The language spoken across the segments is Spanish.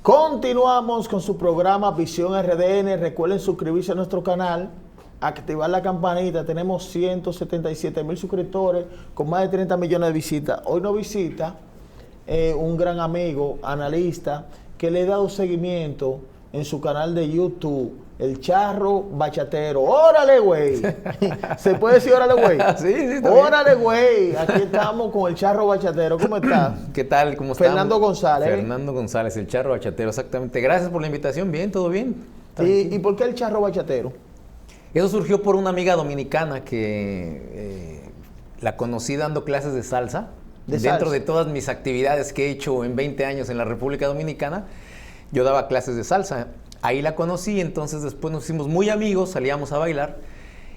Continuamos con su programa Visión RDN. Recuerden suscribirse a nuestro canal, activar la campanita. Tenemos 177,000 suscriptores con más de 30 millones de visitas. Hoy nos visita un gran amigo, analista, que le he dado seguimiento en su canal de YouTube, El Charro Bachatero. ¡Órale, güey! ¿Se puede decir órale, güey? Sí, ¡Órale, güey! Aquí estamos con El Charro Bachatero. ¿Cómo estás? ¿Qué tal? ¿Cómo estás? Fernando González. Fernando González, El Charro Bachatero, exactamente. Gracias por la invitación. Bien, todo bien. ¿Y por qué El Charro Bachatero? Eso surgió por una amiga dominicana que la conocí dando clases de salsa. Dentro de todas mis actividades que he hecho en 20 años en la República Dominicana, yo daba clases de salsa. Ahí la conocí, entonces después nos hicimos muy amigos, salíamos a bailar.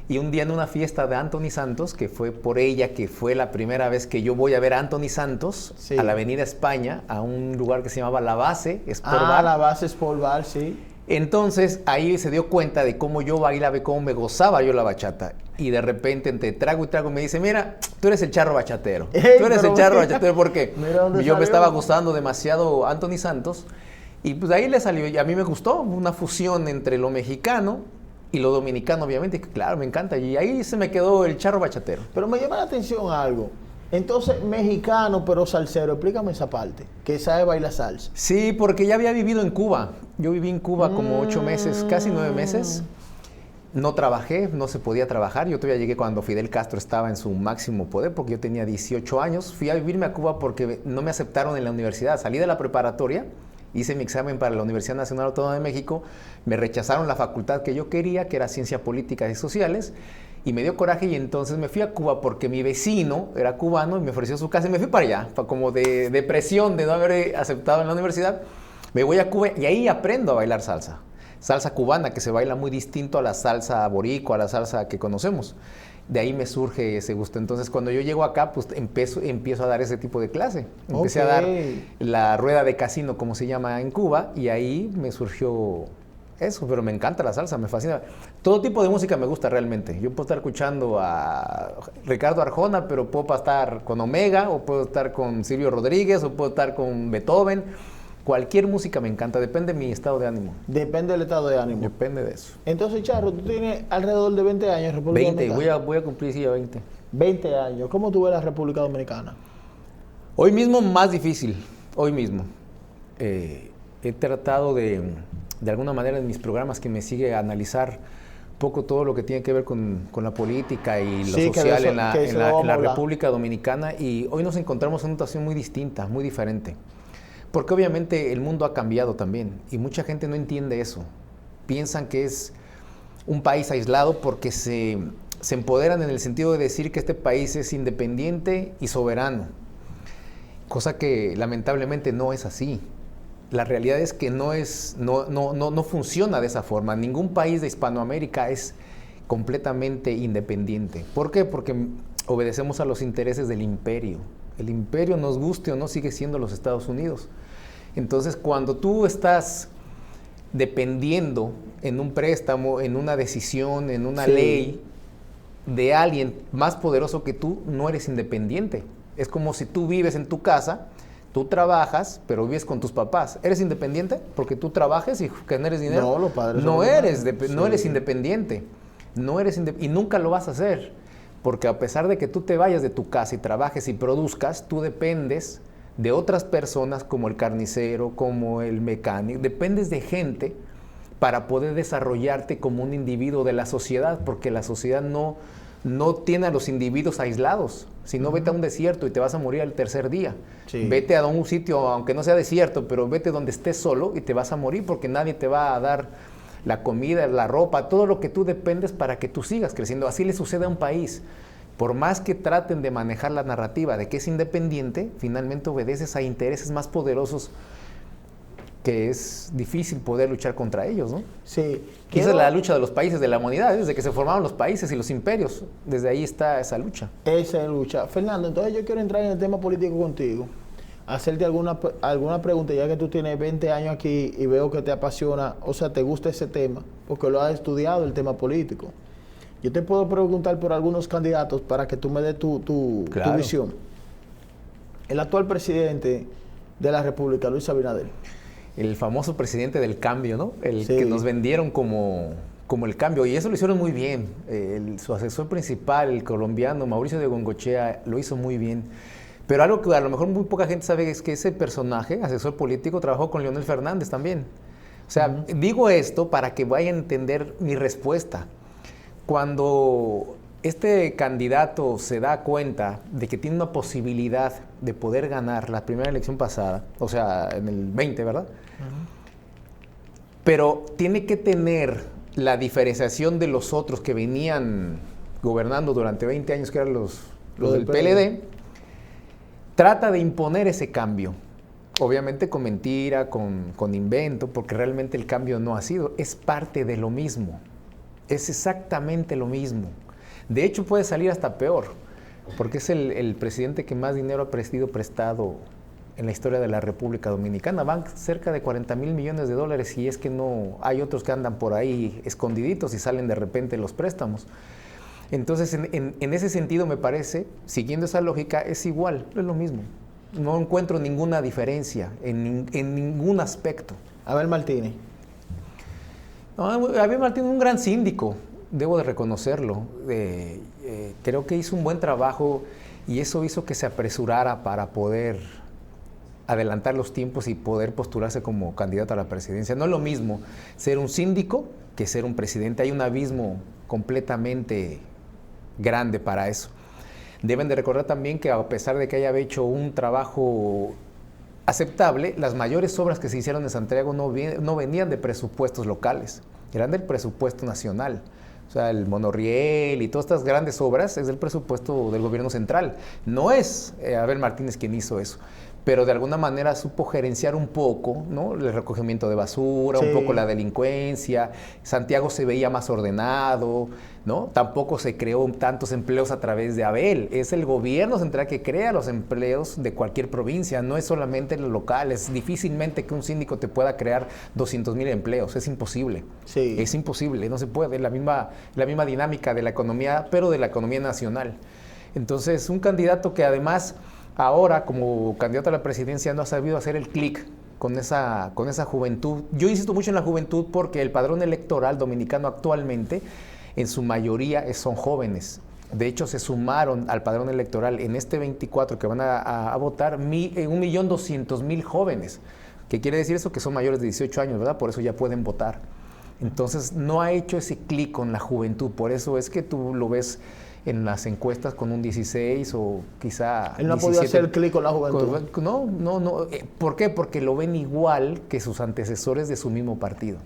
Y un día en una fiesta de Anthony Santos, que fue por ella, que fue la primera vez que yo voy a ver a Anthony Santos, sí, a la Avenida España, a un lugar que se llamaba La Base Sport Bar. La Base Sport Bar, sí. Entonces ahí se dio cuenta de cómo yo bailaba y cómo me gozaba yo la bachata. Y de repente entre trago y trago me dice, mira, tú eres el charro bachatero. Tú eres el charro bachatero porque yo me estaba gustando demasiado Anthony Santos. Y pues ahí le salió, y a mí me gustó, una fusión entre lo mexicano y lo dominicano, obviamente, que claro, me encanta. Y ahí se me quedó el charro bachatero. Pero me llama la atención algo. Entonces, mexicano, pero salsero. Explícame esa parte, que sabe bailar salsa. Sí, porque ya había vivido en Cuba. Yo viví en Cuba como 8 meses, casi 9 meses. No trabajé, no se podía trabajar. Yo todavía llegué cuando Fidel Castro estaba en su máximo poder, porque yo tenía 18 años. Fui a vivirme a Cuba porque no me aceptaron en la universidad. Salí de la preparatoria, hice mi examen para la Universidad Nacional Autónoma de México. Me rechazaron la facultad que yo quería, que era Ciencia Política y Sociales. Y me dio coraje y entonces me fui a Cuba porque mi vecino era cubano y me ofreció su casa y me fui para allá, como de depresión de no haber aceptado en la universidad. Me voy a Cuba y ahí aprendo a bailar salsa. Salsa cubana, que se baila muy distinto a la salsa boricua, a la salsa que conocemos. De ahí me surge ese gusto. Entonces, cuando yo llego acá, pues empiezo a dar ese tipo de clase. Empecé a dar la rueda de casino, como se llama en Cuba, y ahí me surgió eso. Pero me encanta la salsa, me fascina. Todo tipo de música me gusta realmente. Yo puedo estar escuchando a Ricardo Arjona, pero puedo estar con Omega, o puedo estar con Silvio Rodríguez, o puedo estar con Beethoven. Cualquier música me encanta, depende de mi estado de ánimo. Depende del estado de ánimo. Depende de eso. Entonces, Charro, tú tienes alrededor de 20 años en República Dominicana. Voy a cumplir sí, ya 20. 20 años. ¿Cómo tú ves la República Dominicana? Hoy mismo más difícil, hoy mismo. He tratado de alguna manera en mis programas que me sigue a analizar un poco todo lo que tiene que ver con la política y lo social en la República Dominicana, y hoy nos encontramos en una situación muy distinta, muy diferente. Porque obviamente el mundo ha cambiado también y mucha gente no entiende eso. Piensan que es un país aislado porque se empoderan en el sentido de decir que este país es independiente y soberano. Cosa que lamentablemente no es así. La realidad es que no funciona de esa forma. Ningún país de Hispanoamérica es completamente independiente. ¿Por qué? Porque obedecemos a los intereses del imperio. El imperio, nos guste o no, sigue siendo los Estados Unidos. Entonces, cuando tú estás dependiendo en un préstamo, en una decisión, en una ley de alguien más poderoso que tú, no eres independiente. Es como si tú vives en tu casa, tú trabajas, pero vives con tus papás. ¿Eres independiente? Porque tú trabajes y generes dinero. No, los padres no eres independiente. Y nunca lo vas a hacer. Porque a pesar de que tú te vayas de tu casa y trabajes y produzcas, tú dependes de otras personas como el carnicero, como el mecánico. Dependes de gente para poder desarrollarte como un individuo de la sociedad, porque la sociedad no tiene a los individuos aislados. Si no, vete a un desierto y te vas a morir al tercer día. Sí. Vete a un sitio, aunque no sea desierto, pero vete donde estés solo y te vas a morir porque nadie te va a dar la comida, la ropa, todo lo que tú dependes para que tú sigas creciendo. Así le sucede a un país. Por más que traten de manejar la narrativa de que es independiente, finalmente obedeces a intereses más poderosos que es difícil poder luchar contra ellos, ¿no? Sí. Esa es la lucha de los países de la humanidad, desde que se formaron los países y los imperios. Desde ahí está esa lucha. Esa lucha. Fernando, entonces yo quiero entrar en el tema político contigo. Hacerte alguna pregunta, ya que tú tienes 20 años aquí y veo que te apasiona, o sea, te gusta ese tema, porque lo has estudiado, el tema político. Yo te puedo preguntar por algunos candidatos para que tú me des tu visión. El actual presidente de la República, Luis Abinader. el famoso presidente del cambio, ¿no? El Sí. que nos vendieron como el cambio, y eso lo hicieron muy bien. Su asesor principal, el colombiano Mauricio de Gongochea, lo hizo muy bien. Pero algo que a lo mejor muy poca gente sabe es que ese personaje, asesor político, trabajó con Leonel Fernández también. O sea, digo esto para que vayan a entender mi respuesta. Cuando este candidato se da cuenta de que tiene una posibilidad de poder ganar la primera elección pasada, o sea, en el 20, ¿verdad? Pero tiene que tener la diferenciación de los otros que venían gobernando durante 20 años, que eran los del PLD, trata de imponer ese cambio. Obviamente con mentira, con invento, porque realmente el cambio no ha sido, es parte de lo mismo. Es exactamente lo mismo. De hecho, puede salir hasta peor, porque es el presidente que más dinero ha sido prestado en la historia de la República Dominicana. Van cerca de 40,000 millones de dólares, y es que no hay otros que andan por ahí escondiditos y salen de repente los préstamos. Entonces, en ese sentido, me parece, siguiendo esa lógica, es igual, es lo mismo. No encuentro ninguna diferencia en ningún aspecto. Abel Martínez. No, Abel Martínez es un gran síndico, debo de reconocerlo. Creo que hizo un buen trabajo, y eso hizo que se apresurara para poder adelantar los tiempos y poder postularse como candidato a la presidencia. No es lo mismo ser un síndico que ser un presidente. Hay un abismo completamente grande para eso. Deben de recordar también que, a pesar de que haya hecho un trabajo aceptable, las mayores obras que se hicieron en Santiago no venían de presupuestos locales, eran del presupuesto nacional. O sea, el monorriel y todas estas grandes obras es del presupuesto del gobierno central. No es Abel Martínez quien hizo eso, pero de alguna manera supo gerenciar un poco, ¿no? El recogimiento de basura, sí, un poco la delincuencia. Santiago se veía más ordenado, ¿no? Tampoco se creó tantos empleos a través de Abel. Es el gobierno central que crea los empleos de cualquier provincia, no es solamente los locales. Difícilmente que un síndico te pueda crear 200,000 empleos, es imposible. Sí. Es imposible, no se puede. La misma dinámica de la economía, pero de la economía nacional. Entonces, un candidato que además ahora, como candidato a la presidencia, no ha sabido hacer el clic con esa juventud. Yo insisto mucho en la juventud porque el padrón electoral dominicano actualmente, en su mayoría, son jóvenes. De hecho, se sumaron al padrón electoral en este 24 que van a votar 1,200,000 jóvenes. ¿Qué quiere decir eso? Que son mayores de 18 años, ¿verdad? Por eso ya pueden votar. Entonces, no ha hecho ese clic con la juventud. Por eso es que tú lo ves en las encuestas con un 16 o quizá Él no 17. ha podido hacer clic con la juventud. No. ¿Por qué? Porque lo ven igual que sus antecesores de su mismo partido.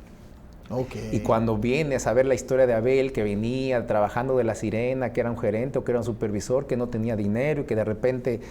Okay. Y cuando vienes a ver la historia de Abel, que venía trabajando de La Sirena, que era un gerente o que era un supervisor, que no tenía dinero y que de repente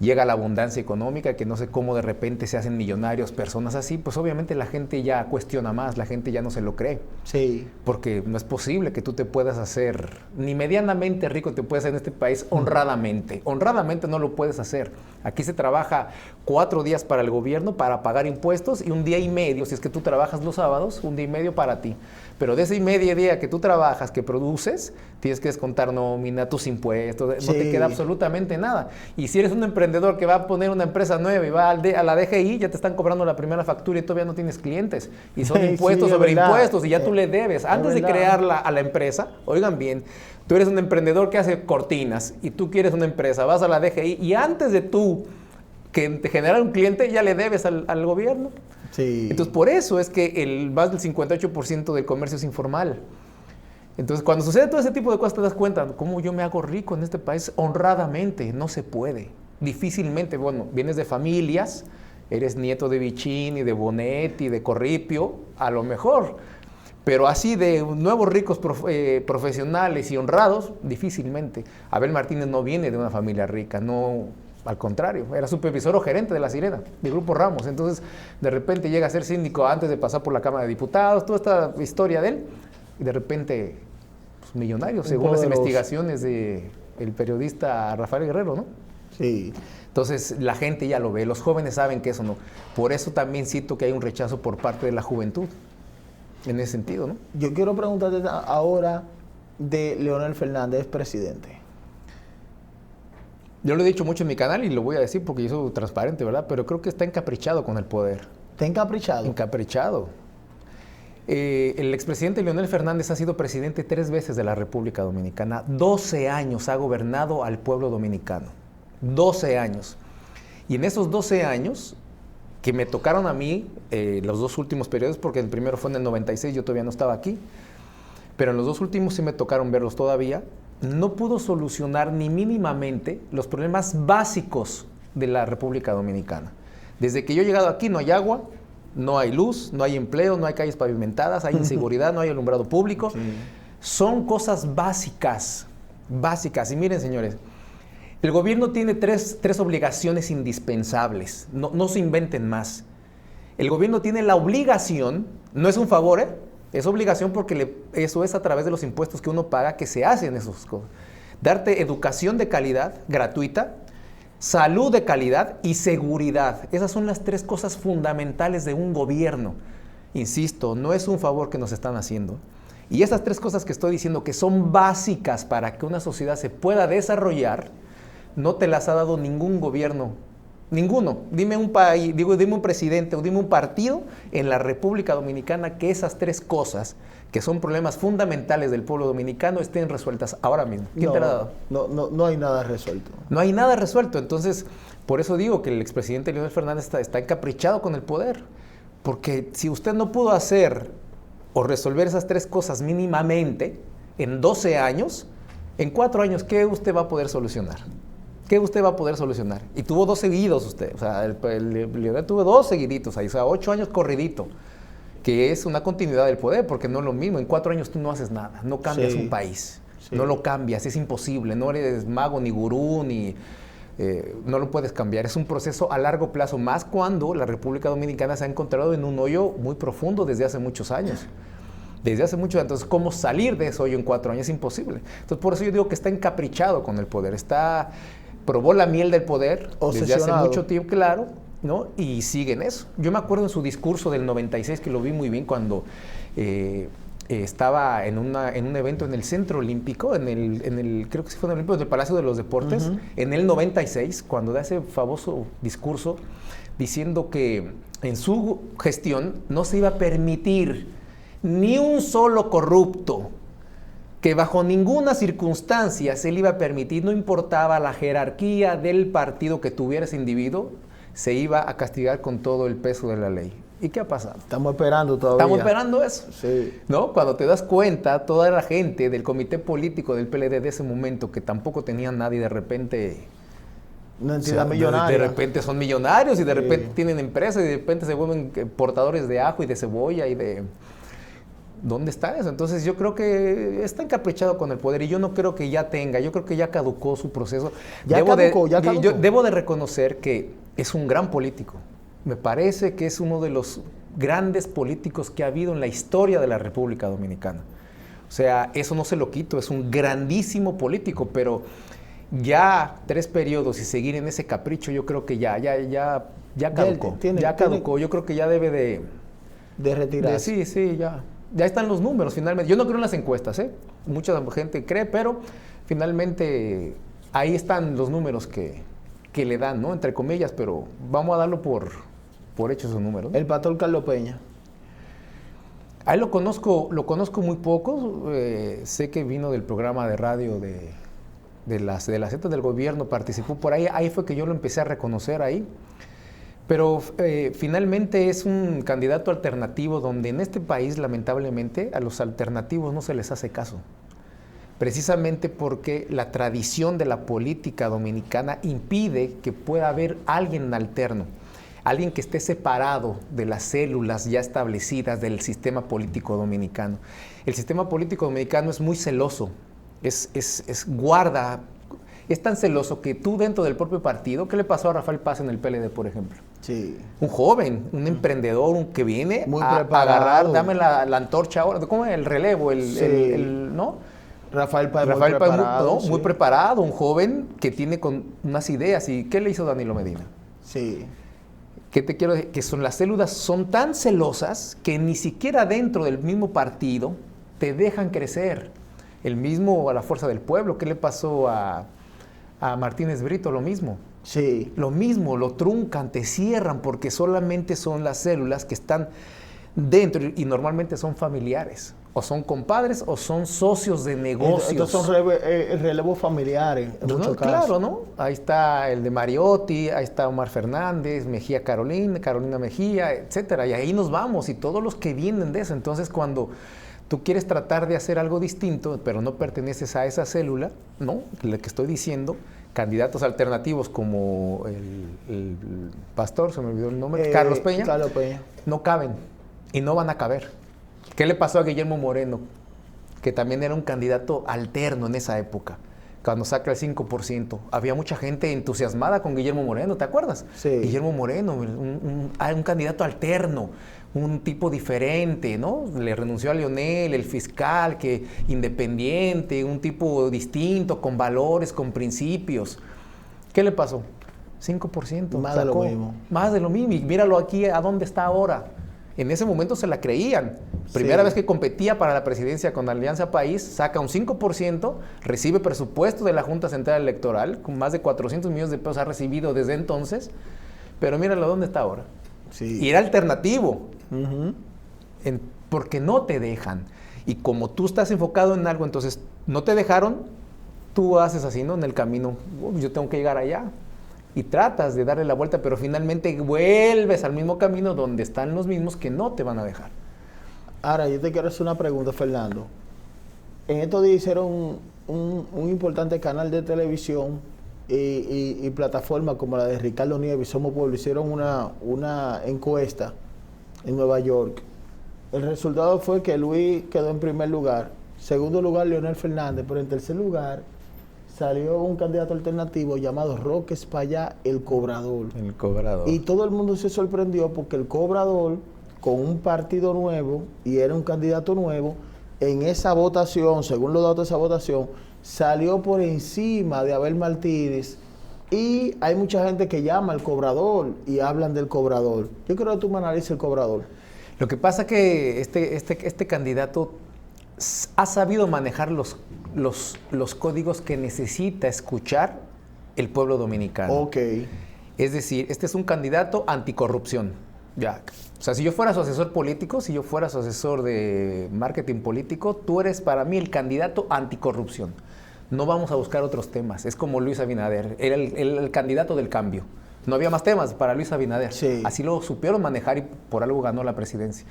llega la abundancia económica, que no sé cómo de repente se hacen millonarios personas así, pues obviamente la gente ya cuestiona más, la gente ya no se lo cree. Sí. Porque no es posible que tú te puedas hacer, ni medianamente rico te puedes hacer en este país honradamente. Honradamente no lo puedes hacer. Aquí se trabaja 4 días para el gobierno para pagar impuestos y 1 día y medio, si es que tú trabajas los sábados, 1 día y medio para ti. Pero de ese medio día que tú trabajas, que produces, tienes que descontar nómina, tus impuestos, sí, no te queda absolutamente nada. Y si eres un emprendedor que va a poner una empresa nueva y va a la DGI, ya te están cobrando la primera factura y todavía no tienes clientes. Y son impuestos sobre impuestos y ya tú le debes. Antes de crearla a la empresa, oigan bien, tú eres un emprendedor que hace cortinas y tú quieres una empresa, vas a la DGI y antes de tú que te generar un cliente ya le debes al gobierno. Sí. Entonces, por eso es que más del 58% del comercio es informal. Entonces, cuando sucede todo ese tipo de cosas, te das cuenta, ¿cómo yo me hago rico en este país? Honradamente, no se puede. Difícilmente, bueno, vienes de familias, eres nieto de Vicini, de Bonetti, de Corripio, a lo mejor. Pero así de nuevos ricos profesionales y honrados, difícilmente. Abel Martínez no viene de una familia rica, no... Al contrario, era supervisor o gerente de La Sirena, de Grupo Ramos. Entonces, de repente llega a ser síndico antes de pasar por la Cámara de Diputados, toda esta historia de él, y de repente, pues, millonario, según las investigaciones del periodista Rafael Guerrero, ¿no? Sí. Entonces, la gente ya lo ve, los jóvenes saben que eso no. Por eso también siento que hay un rechazo por parte de la juventud, en ese sentido, ¿no? Yo quiero preguntarte ahora de Leonel Fernández, presidente. Yo lo he dicho mucho en mi canal y lo voy a decir porque yo soy transparente, ¿verdad? Pero creo que está encaprichado con el poder. ¿Está encaprichado? Encaprichado. El expresidente Leonel Fernández ha sido presidente 3 veces de la República Dominicana. 12 años ha gobernado al pueblo dominicano. 12 años. Y en esos 12 años, que me tocaron a mí, los 2 últimos periodos, porque el primero fue en el 96, yo todavía no estaba aquí, pero en los 2 últimos sí me tocaron verlos todavía, no pudo solucionar ni mínimamente los problemas básicos de la República Dominicana. Desde que yo he llegado aquí no hay agua, no hay luz, no hay empleo, no hay calles pavimentadas, hay inseguridad, no hay alumbrado público. Sí. Son cosas básicas, básicas. Y miren, señores, el gobierno tiene tres obligaciones indispensables. No se inventen más. El gobierno tiene la obligación, no es un favor, es obligación porque eso es a través de los impuestos que uno paga que se hacen esas cosas. Darte educación de calidad, gratuita, salud de calidad y seguridad. Esas son las 3 cosas fundamentales de un gobierno. Insisto, no es un favor que nos están haciendo. Y esas 3 cosas que estoy diciendo que son básicas para que una sociedad se pueda desarrollar, no te las ha dado ningún gobierno. Ninguno. Dime un país, dime un presidente o dime un partido en la República Dominicana que esas 3 cosas, que son problemas fundamentales del pueblo dominicano, estén resueltas ahora mismo. ¿Quién te la ha dado? No hay nada resuelto. No hay nada resuelto. Entonces, por eso digo que el expresidente Leonel Fernández está encaprichado con el poder. Porque si usted no pudo hacer o resolver esas 3 cosas mínimamente en 12 años, en 4 años, ¿qué usted va a poder solucionar? ¿Qué usted va a poder solucionar? Y tuvo 2 seguidos usted. O sea, Leonel tuvo 2 seguiditos ahí. O sea, 8 años corridito. Que es una continuidad del poder, porque no es lo mismo. En 4 años tú no haces nada. No cambias un país. Sí. No lo cambias. Es imposible. No eres mago ni gurú, ni... no lo puedes cambiar. Es un proceso a largo plazo. Más cuando la República Dominicana se ha encontrado en un hoyo muy profundo desde hace muchos años. Desde hace mucho. Entonces, ¿cómo salir de ese hoyo en 4 años? Es imposible. Entonces, por eso yo digo que está encaprichado con el poder. Probó la miel del poder desde hace mucho tiempo, claro, ¿no? Y sigue en eso. Yo me acuerdo en su discurso del 96, que lo vi muy bien cuando estaba en un evento en el Centro Olímpico, creo que sí fue en el Olímpico del Palacio de los Deportes, en el 96, cuando da ese famoso discurso diciendo que en su gestión no se iba a permitir ni un solo corrupto, que bajo ninguna circunstancia se le iba a permitir, no importaba la jerarquía del partido que tuviera ese individuo, se iba a castigar con todo el peso de la ley. ¿Y qué ha pasado? Estamos esperando todavía. Estamos esperando eso. Sí. ¿No? Cuando te das cuenta, toda la gente del comité político del PLD de ese momento, que tampoco tenían nadie, de repente... Una entidad millonaria. De repente son millonarios y de repente tienen empresas y de repente se vuelven portadores de ajo y de cebolla y de... ¿Dónde está eso? Entonces yo creo que está encaprichado con el poder y yo no creo que ya tenga, yo creo que ya caducó su proceso. Ya caducó. Yo debo de reconocer que es un gran político. Me parece que es uno de los grandes políticos que ha habido en la historia de la República Dominicana. O sea, eso no se lo quito, es un grandísimo político, pero ya 3 periodos y seguir en ese capricho, yo creo que ya caducó. Ya caducó, yo creo que ya debe de retirarse. Sí, ya. Ya están los números, finalmente. Yo no creo en las encuestas, mucha gente cree, pero finalmente ahí están los números que le dan, ¿no? Entre comillas, pero vamos a darlo por hecho esos números. El pastor Carlos Peña. A él lo conozco muy poco. Sé que vino del programa de radio de las setas del gobierno, participó por ahí. Ahí fue que yo lo empecé a reconocer ahí. Pero finalmente es un candidato alternativo donde en este país, lamentablemente, a los alternativos no se les hace caso. Precisamente porque la tradición de la política dominicana impide que pueda haber alguien alterno, alguien que esté separado de las células ya establecidas del sistema político dominicano. El sistema político dominicano es muy celoso, guarda... Es tan celoso que tú dentro del propio partido, ¿qué le pasó a Rafael Paz en el PLD, por ejemplo? Sí. Un joven, un emprendedor, que viene muy a agarrar, dame la antorcha ahora, ¿cómo es? El relevo, ¿no? Rafael Paz muy preparado, un joven que tiene con unas ideas. ¿Y qué le hizo Danilo Medina? Sí. ¿Qué te quiero decir? Que las células son tan celosas que ni siquiera dentro del mismo partido te dejan crecer. El mismo a la Fuerza del Pueblo, ¿qué le pasó a Martínez Brito? Lo mismo. Sí. Lo mismo, lo truncan, te cierran, porque solamente son las células que están dentro y normalmente son familiares, o son compadres o son socios de negocios. Estos son relevos familiares, en muchos casos. Claro, ¿no? Ahí está el de Mariotti, ahí está Omar Fernández, Mejía Carolina Mejía, etcétera. Y ahí nos vamos, y todos los que vienen de eso. Entonces, cuando tú quieres tratar de hacer algo distinto, pero no perteneces a esa célula, ¿no? Lo que estoy diciendo, candidatos alternativos como el pastor, se me olvidó el nombre, Carlos Peña, no caben. Y no van a caber. ¿Qué le pasó a Guillermo Moreno? Que también era un candidato alterno en esa época, cuando saca el 5%. Había mucha gente entusiasmada con Guillermo Moreno, ¿te acuerdas? Sí. Guillermo Moreno, un candidato alterno, un tipo diferente, ¿no? Le renunció a Leonel, el fiscal, que independiente, un tipo distinto, con valores, con principios. ¿Qué le pasó? 5%. Más de lo mismo. Más de lo mismo. Y míralo aquí, ¿a dónde está ahora? En ese momento se la creían. Primera vez que competía para la presidencia con Alianza País, saca un 5%, recibe presupuesto de la Junta Central Electoral, con más de 400 millones de pesos ha recibido desde entonces, pero míralo dónde está ahora. Sí. Y era alternativo, porque no te dejan. Y como tú estás enfocado en algo, entonces no te dejaron, tú haces así, ¿no? En el camino, yo tengo que llegar allá. Y tratas de darle la vuelta, pero finalmente vuelves al mismo camino donde están los mismos que no te van a dejar. Ahora, yo te quiero hacer una pregunta, Fernando. En estos días hicieron un importante canal de televisión y plataforma como la de Ricardo Nieves, Somos Pueblo, hicieron una encuesta en Nueva York. El resultado fue que Luis quedó en primer lugar, segundo lugar Leonel Fernández, pero en tercer lugar salió un candidato alternativo llamado Roque Espaillá, el Cobrador. El Cobrador. Y todo el mundo se sorprendió porque el Cobrador, con un partido nuevo, y era un candidato nuevo, en esa votación, según los datos de esa votación, salió por encima de Abel Martínez. Y hay mucha gente que llama al Cobrador y hablan del Cobrador. Yo creo que tú me analices el Cobrador. Lo que pasa es que este candidato ha sabido manejar los códigos que necesita escuchar el pueblo dominicano. Ok. Es decir, este es un candidato anticorrupción. Ya. O sea, si yo fuera su asesor político, si yo fuera su asesor de marketing político, tú eres para mí el candidato anticorrupción. No vamos a buscar otros temas. Es como Luis Abinader, era el candidato del cambio. No había más temas para Luis Abinader. Sí. Así lo supieron manejar y por algo ganó la presidencia.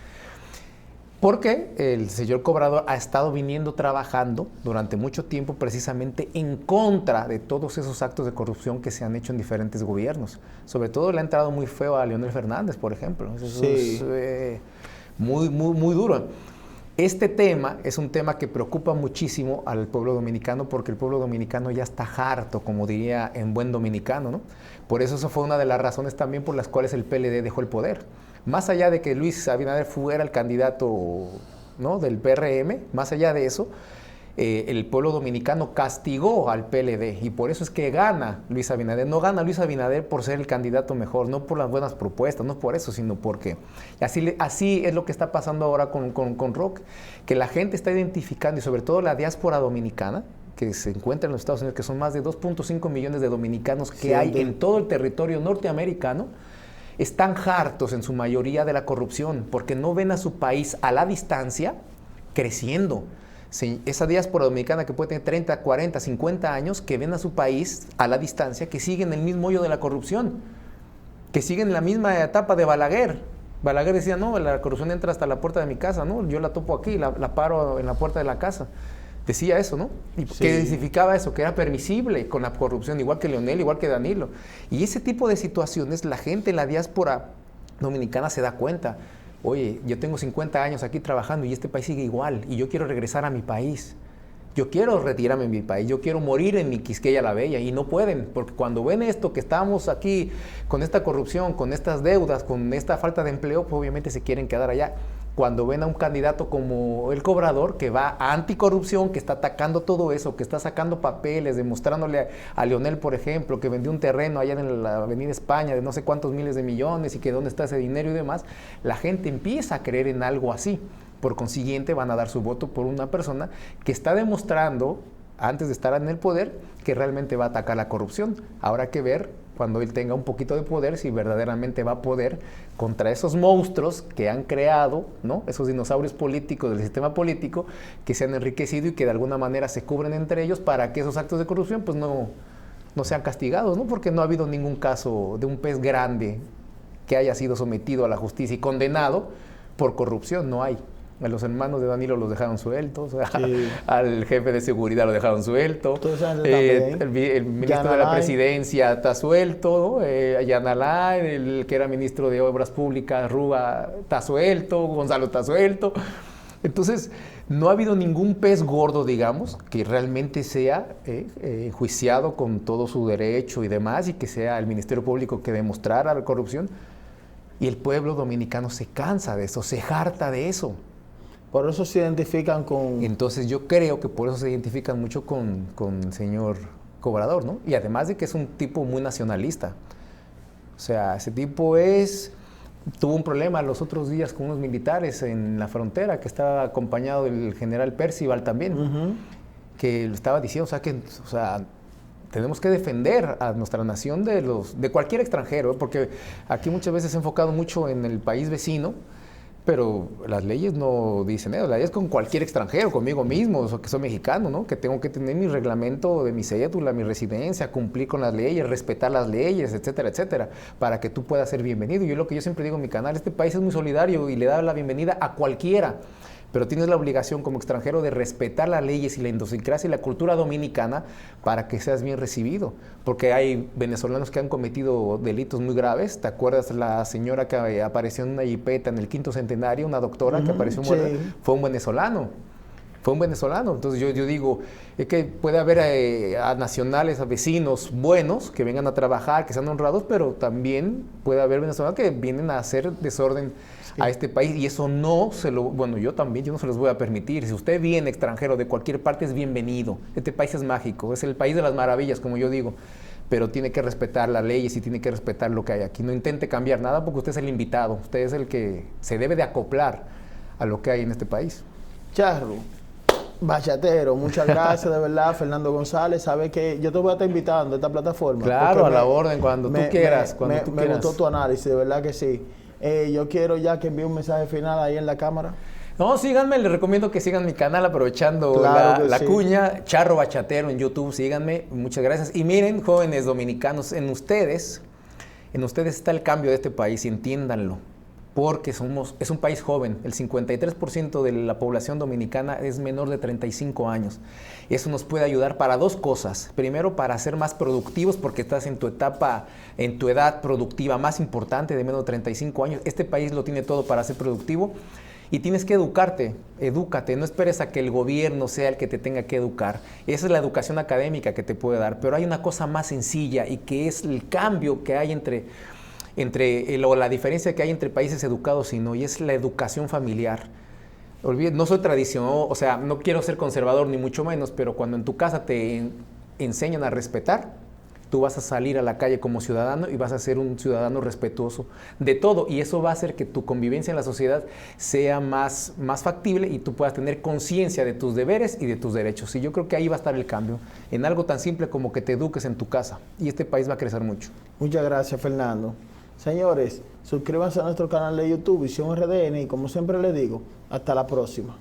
Porque el señor Cobrador ha estado viniendo trabajando durante mucho tiempo precisamente en contra de todos esos actos de corrupción que se han hecho en diferentes gobiernos. Sobre todo le ha entrado muy feo a Leonel Fernández, por ejemplo. Eso sí. es muy duro. Este tema es un tema que preocupa muchísimo al pueblo dominicano porque el pueblo dominicano ya está harto, como diría en buen dominicano, ¿no? Por eso fue una de las razones también por las cuales el PLD dejó el poder. Más allá de que Luis Abinader fuera el candidato, ¿no?, del PRM, más allá de eso, el pueblo dominicano castigó al PLD y por eso es que gana Luis Abinader. No gana Luis Abinader por ser el candidato mejor, no por las buenas propuestas, no por eso, sino porque así es lo que está pasando ahora con Roque, que la gente está identificando, y sobre todo la diáspora dominicana, que se encuentra en los Estados Unidos, que son más de 2.5 millones de dominicanos que hay en todo el territorio norteamericano, están hartos en su mayoría de la corrupción, porque no ven a su país a la distancia creciendo. Esa diáspora dominicana que puede tener 30, 40, 50 años, que ven a su país a la distancia, que siguen el mismo hoyo de la corrupción, que siguen la misma etapa de Balaguer. Balaguer decía, no, la corrupción entra hasta la puerta de mi casa, ¿no? Yo la topo aquí, la paro en la puerta de la casa. Decía eso, ¿no? Y sí. Que significaba eso, que era permisible con la corrupción, igual que Leonel, igual que Danilo. Y ese tipo de situaciones, la gente en la diáspora dominicana se da cuenta. Oye, yo tengo 50 años aquí trabajando y este país sigue igual, y yo quiero regresar a mi país. Yo quiero retirarme en mi país, yo quiero morir en mi Quisqueya la Bella, y no pueden, porque cuando ven esto, que estamos aquí con esta corrupción, con estas deudas, con esta falta de empleo, pues obviamente se quieren quedar allá. Cuando ven a un candidato como el Cobrador, que va a anticorrupción, que está atacando todo eso, que está sacando papeles, demostrándole a Leonel, por ejemplo, que vendió un terreno allá en la Avenida España de no sé cuántos miles de millones y que dónde está ese dinero y demás, la gente empieza a creer en algo así. Por consiguiente, van a dar su voto por una persona que está demostrando, antes de estar en el poder, que realmente va a atacar la corrupción. Habrá que ver cuando él tenga un poquito de poder, si verdaderamente va a poder contra esos monstruos que han creado, ¿no? Esos dinosaurios políticos del sistema político que se han enriquecido y que de alguna manera se cubren entre ellos para que esos actos de corrupción pues no sean castigados, ¿no? Porque no ha habido ningún caso de un pez grande que haya sido sometido a la justicia y condenado por corrupción, no hay. A los hermanos de Danilo los dejaron sueltos, sí. Al jefe de seguridad lo dejaron suelto, el ministro de la presidencia está suelto, ¿no? Yanalá, el que era ministro de Obras Públicas, Rúa, está suelto, Gonzalo está suelto. Entonces, no ha habido ningún pez gordo, digamos, que realmente sea enjuiciado con todo su derecho y demás, y que sea el Ministerio Público que demostrara la corrupción. Y el pueblo dominicano se cansa de eso, se harta de eso. Por eso se identifican con... Entonces yo creo que por eso se identifican mucho con el señor Cobrador, ¿no? Y además de que es un tipo muy nacionalista. O sea, ese tipo tuvo un problema los otros días con unos militares en la frontera, que estaba acompañado del general Percival también, que lo estaba diciendo, o sea, tenemos que defender a nuestra nación de cualquier extranjero, porque aquí muchas veces se ha enfocado mucho en el país vecino, pero las leyes no dicen eso, las leyes con cualquier extranjero, conmigo mismo, o que soy mexicano, ¿no? Que tengo que tener mi reglamento de mi cédula, mi residencia, cumplir con las leyes, respetar las leyes, etcétera, etcétera, para que tú puedas ser bienvenido. Y lo que yo siempre digo en mi canal, este país es muy solidario y le da la bienvenida a cualquiera, pero tienes la obligación como extranjero de respetar las leyes y la idiosincrasia y la cultura dominicana para que seas bien recibido. Porque hay venezolanos que han cometido delitos muy graves. ¿Te acuerdas la señora que apareció en una jipeta en el 5º centenario, una doctora que apareció muerta? Sí. Fue un venezolano. Entonces yo digo, es que puede haber a nacionales, a vecinos buenos que vengan a trabajar, que sean honrados, pero también puede haber venezolanos que vienen a hacer desorden a este país, y eso yo no se los voy a permitir. Si usted viene extranjero de cualquier parte, es bienvenido. Este país es mágico, es el país de las maravillas, como yo digo, pero tiene que respetar las leyes y tiene que respetar lo que hay aquí. No intente cambiar nada porque usted es el invitado, usted es el que se debe de acoplar a lo que hay en este país. Charro, bachatero, muchas gracias de verdad, Fernando González. Sabes que yo te voy a estar invitando a esta plataforma. Claro, a la orden, cuando tú quieras. Me gustó tu análisis, de verdad que sí. Yo quiero ya que envíe un mensaje final ahí en la cámara. No, síganme, les recomiendo que sigan mi canal aprovechando la cuña. Charro Bachatero en YouTube, síganme, muchas gracias. Y miren, jóvenes dominicanos, en ustedes está el cambio de este país, y entiéndanlo, porque es un país joven. El 53% de la población dominicana es menor de 35 años. Eso nos puede ayudar para dos cosas. Primero, para ser más productivos, porque estás en tu edad productiva más importante, de menos de 35 años. Este país lo tiene todo para ser productivo. Y tienes que edúcate, no esperes a que el gobierno sea el que te tenga que educar. Esa es la educación académica que te puede dar, pero hay una cosa más sencilla, y que es el cambio que hay o la diferencia que hay entre países educados y no, y es la educación familiar. No soy tradicional, o sea, no quiero ser conservador ni mucho menos, pero cuando en tu casa te enseñan a respetar, tú vas a salir a la calle como ciudadano y vas a ser un ciudadano respetuoso de todo, y eso va a hacer que tu convivencia en la sociedad sea más factible y tú puedas tener conciencia de tus deberes y de tus derechos. Y yo creo que ahí va a estar el cambio, en algo tan simple como que te eduques en tu casa, y este país va a crecer mucho. Muchas gracias, Fernando. Señores, suscríbanse a nuestro canal de YouTube, Visión RDN, y como siempre les digo, hasta la próxima.